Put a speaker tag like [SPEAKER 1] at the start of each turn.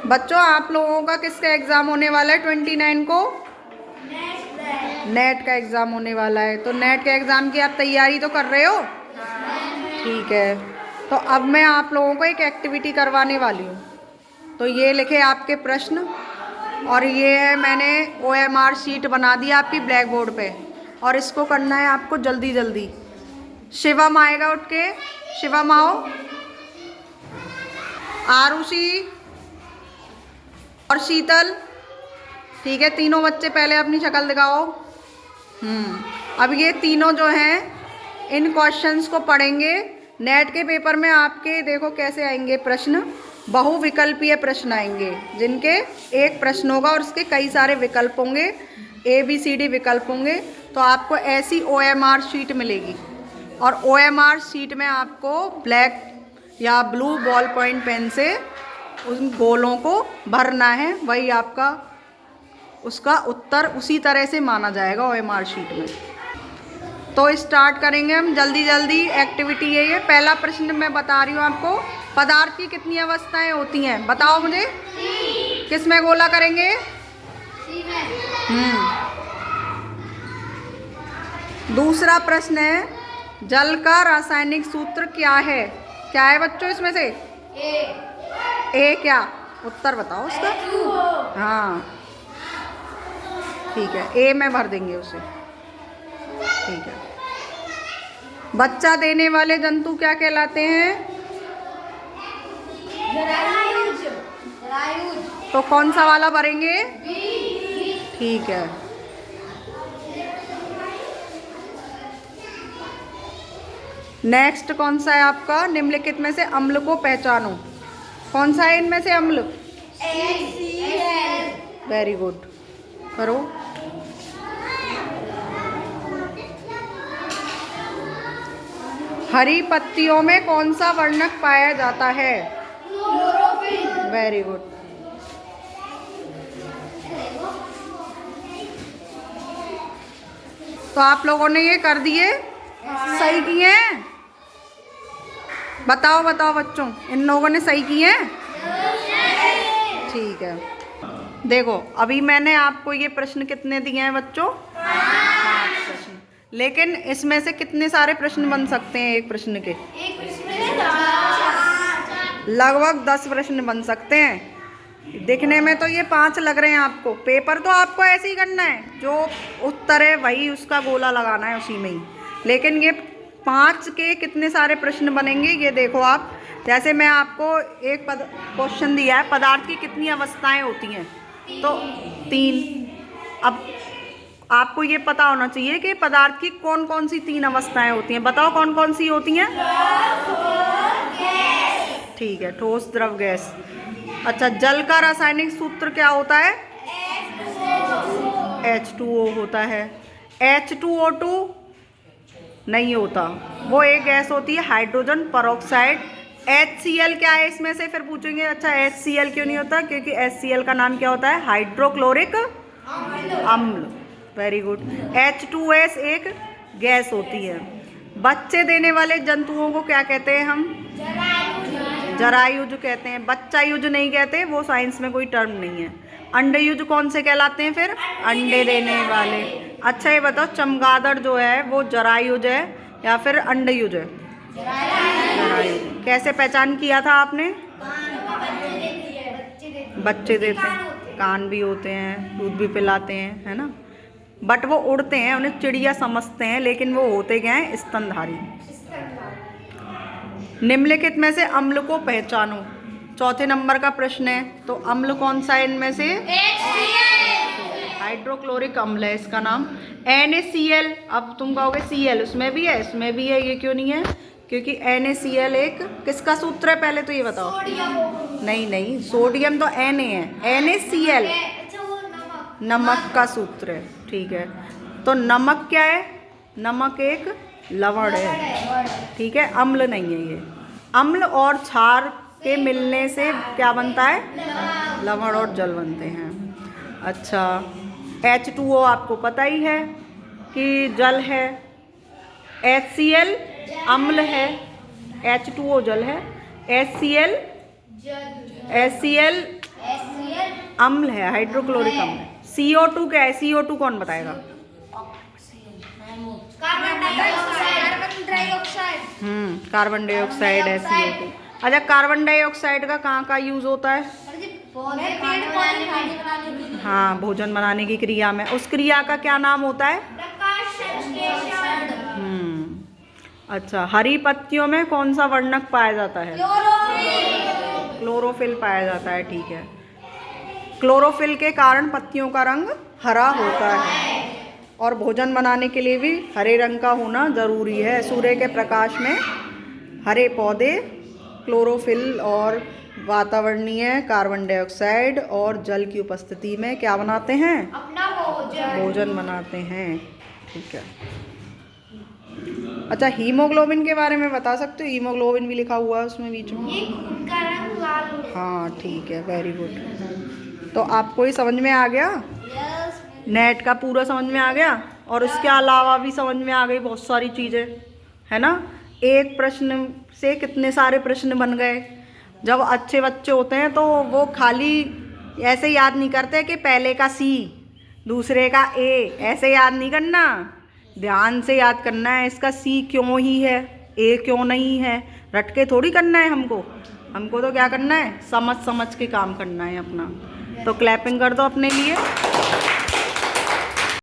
[SPEAKER 1] बच्चों आप लोगों का किसका एग्ज़ाम होने वाला है 29 को? नेट का एग्ज़ाम होने वाला है। तो नेट के एग्ज़ाम की आप तैयारी तो कर रहे हो? ठीक है। तो अब मैं आप लोगों को एक एक्टिविटी करवाने वाली हूँ। तो ये लिखे आपके प्रश्न, और ये है मैंने OMR शीट बना दी आपकी ब्लैक बोर्ड पे, और इसको करना है आपको जल्दी जल्दी। शिवम आएगा उठ के, शिवम आओ, आरुषि और शीतल। ठीक है, तीनों बच्चे पहले अपनी शक्ल दिखाओ। अब ये तीनों जो हैं इन क्वेश्चंस को पढ़ेंगे। नेट के पेपर में आपके देखो कैसे आएंगे प्रश्न, बहुविकल्पीय प्रश्न आएंगे, जिनके एक प्रश्न होगा और उसके कई सारे विकल्प होंगे, ABCD विकल्प होंगे। तो आपको ऐसी OMR शीट मिलेगी, और OMR शीट में आपको ब्लैक या ब्लू बॉल पॉइंट पेन से उन गोलों को भरना है। वही आपका उसका उत्तर उसी तरह से माना जाएगा OMR शीट में। तो स्टार्ट करेंगे हम जल्दी जल्दी। एक्टिविटी यही है। पहला प्रश्न मैं बता रही हूँ आपको, पदार्थ की कितनी अवस्थाएं होती हैं बताओ मुझे। किस में गोला करेंगे? दूसरा प्रश्न है, जल का रासायनिक सूत्र क्या है? क्या है बच्चों इसमें से? ए क्या? उत्तर बताओ उसका। हाँ ठीक है, ए में भर देंगे उसे। ठीक है। बच्चा देने वाले जंतु क्या कहलाते हैं? तो कौन सा वाला भरेंगे? ठीक है। नेक्स्ट कौन सा है आपका? निम्नलिखित में से अम्ल को पहचानो। कौन सा है इनमें से अम्ल? वेरी गुड, करो। हरी पत्तियों में कौन सा वर्णक पाया जाता है? Very good. तो आप लोगों ने ये कर दिए, सही किए हैं? बताओ बताओ बच्चों, इन लोगों ने सही किए हैं? ठीक है। देखो अभी मैंने आपको ये प्रश्न कितने दिए हैं बच्चों? 5 प्रश्न। लेकिन इसमें से कितने सारे प्रश्न बन सकते हैं एक प्रश्न के? लगभग 10 प्रश्न बन सकते हैं। दिखने में तो ये 5 लग रहे हैं आपको, पेपर तो आपको ऐसे ही करना है, जो उत्तर है वही उसका गोला लगाना है उसी में ही। लेकिन ये 5 के कितने सारे प्रश्न बनेंगे ये देखो आप। जैसे मैं आपको एक क्वेश्चन दिया है, पदार्थ की कितनी अवस्थाएं होती हैं? तो 3। अब आपको ये पता होना चाहिए कि पदार्थ की कौन कौन सी 3 अवस्थाएं होती हैं। बताओ कौन कौन सी होती हैं? ठीक है, ठोस द्रव गैस। अच्छा, जल का रासायनिक सूत्र क्या होता है? H2O होता है। H2O2 नहीं होता, वो एक गैस होती है हाइड्रोजन परऑक्साइड। HCl क्या है इसमें से? फिर पूछेंगे अच्छा HCl क्यों नहीं होता? क्योंकि HCl का नाम क्या होता है? हाइड्रोक्लोरिक अम्ल। Very good. H2S एक गैस होती है। बच्चे देने वाले जंतुओं को क्या कहते हैं हम? जरायुज कहते हैं। बच्चायुज नहीं कहते, वो साइंस में कोई टर्म नहीं है। अंडयुज कौन से कहलाते हैं फिर? अंडे देने वाले। अच्छा ये बताओ, चमगादड़ जो है वो जरायुज है या फिर अंडयुज है? जरायुज। कैसे पहचान किया था आपने? बच्चे देते हैं, कान भी होते हैं, दूध भी पिलाते हैं, है ना। बट वो उड़ते हैं, उन्हें चिड़िया समझते हैं, लेकिन वो होते क्या हैं? स्तनधारी। निम्नलिखित में से अम्ल को पहचानो। चौथे नंबर का प्रश्न है। तो अम्ल कौन सा है इनमें से? हाइड्रोक्लोरिक अम्ल है इसका नाम। NaCl। अब तुम कहोगे Cl उसमें भी है, इसमें भी है, ये क्यों नहीं है? क्योंकि NaCl एक किसका सूत्र है पहले तो ये बताओ। नहीं नहीं, सोडियम तो Na है, NaCl नमक का सूत्र है। ठीक है, तो नमक क्या है? नमक एक लवण है। ठीक है, अम्ल नहीं है ये। अम्ल और क्षार के मिलने से क्या बनता है? लवण और जल बनते हैं। अच्छा, H2O आपको पता ही है कि जल है, HCl अम्ल है, H2O जल है, HCl अम्ल है, हाइड्रोक्लोरिक अम्ल है। CO2 क्या है? CO2 कौन बताएगा?
[SPEAKER 2] Carbon dioxide.
[SPEAKER 1] कार्बन डाइऑक्साइड है CO2। अच्छा, कार्बन डाइऑक्साइड का कहाँ का यूज होता है? हाँ, भोजन बनाने की क्रिया में। उस क्रिया का क्या नाम होता है?
[SPEAKER 2] प्रकाश संश्लेषण।
[SPEAKER 1] अच्छा, हरी पत्तियों में कौन सा वर्णक पाया जाता है?
[SPEAKER 2] क्लोरोफिल।
[SPEAKER 1] क्लोरोफिल पाया जाता है, ठीक है। क्लोरोफिल के कारण पत्तियों का रंग हरा होता है और भोजन बनाने के लिए भी हरे रंग का होना जरूरी है। सूर्य के प्रकाश में हरे पौधे क्लोरोफिल और वातावरणीय कार्बन डाइऑक्साइड और जल की उपस्थिति में क्या बनाते हैं?
[SPEAKER 2] अपना
[SPEAKER 1] भोजन बनाते हैं, ठीक है। अच्छा, हीमोग्लोबिन के बारे में बता सकते हो? हीमोग्लोबिन भी लिखा हुआ है उसमें बीच में।
[SPEAKER 2] ये खून का रंग लाल होता है।
[SPEAKER 1] हाँ, ठीक है, वेरी गुड। तो आपको ये समझ में आ गया?
[SPEAKER 2] यस।
[SPEAKER 1] नेट का पूरा समझ में आ गया और उसके अलावा भी समझ में आ गई बहुत सारी चीज़ें, है ना। एक प्रश्न से कितने सारे प्रश्न बन गए। जब अच्छे बच्चे होते हैं तो वो खाली ऐसे याद नहीं करते कि पहले का C दूसरे का A, ऐसे याद नहीं करना, ध्यान से याद करना है। इसका C क्यों ही है, A क्यों नहीं है, रट के थोड़ी करना है हमको तो क्या करना है, समझ समझ के काम करना है अपना। तो क्लैपिंग कर दो अपने लिए।